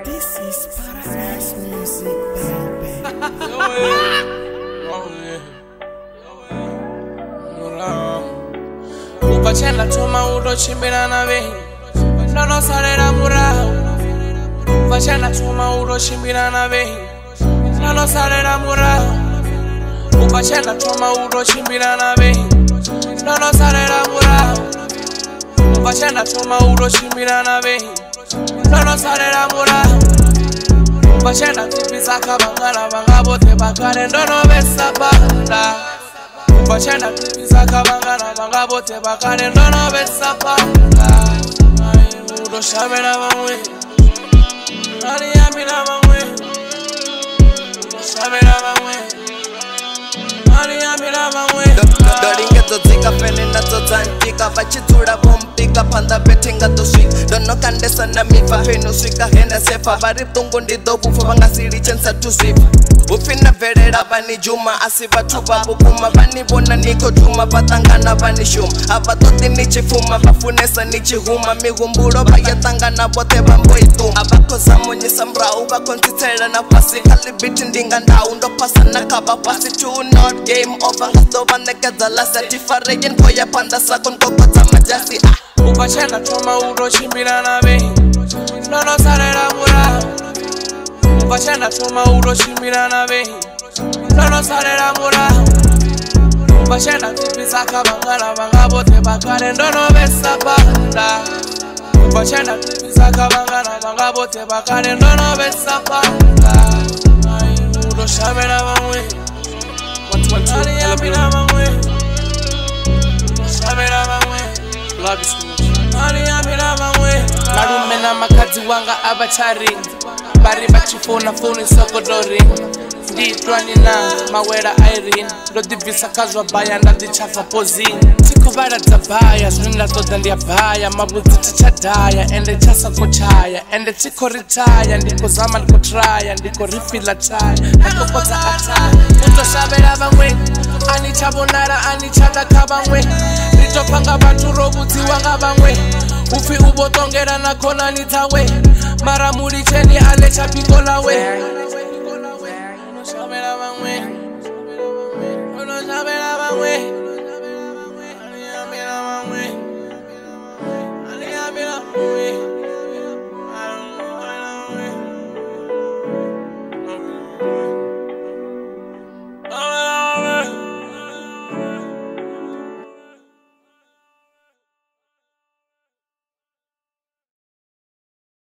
This is Paradise Music, baby. Upachenda tuma udo chimbira na vehi Nono sarera murao Upachenda tuma udo chimbira na vehi Nono sarera murao Upachenda tuma udo chimbira na vehi Nono sarera murao Upachenda tuma udo chimbira na vehi Nono sarera murao Upachenda tipisa kabangana bangabote bakare Ndono besa banda Upachenda tipisa kabangana bangabote bakare Ndono besa banda Udo shabera bangwe Aliyamila bangwe Udo shabera bangwe Aliyamila bangwe Doringa zika fene na zozantika Vachitsura bompika panda betinga doswik Dono kandesa na mifa heno swika hena sefa Barip tungu ndido bufa vanga siri chensa tusifa Ufina verera bani juma asiva tuba bukuma Bani bona niko juma batangana bani shuma Abatoti nichifuma bafunesa nichihuma Mihumburo bayatangana bote bambo ituma Abakosa monye sambrau bakontitera na pasi Kalibiti ndinga ndau ndo pasa na kaba pasi To not game over ngasto banekeza la satifarejen Koya panda sakon kokota majasi Upachenda tuma udo chimbira na vehi Nono sarera murao Upachenda tuma udo chimbira na vehi Nono sarera murao Upachenda tipisa kabangana bangabote bakare Ndono besa banda Upachenda tipisa kabangana bangabote bakare Ndono besa banda Udo shabera bangwe Aliyamila bangwe Udo shabera bangwe Love you so much Aliyamila bangwe Marume na makazi wanga abachari Bari bachifona phone sokodori Nditwani na mawera Irene Ndodivisa kazwa baya ndadichafa pozini Tiko bara zabaya, zwinda toda ndia baya Mabuzi tichadaya, ende chasa kochaya Ende tiko retire, ndiko zama liko traya Ndiko rifila chaya, ndiko kota ataya Uto shabera bangwe, anichabonara, anichada kabangwe Rito panga bantu robuti wanga bangwe Ufi ubotongera na kona nitawe Mara muri cheni alecha pikola we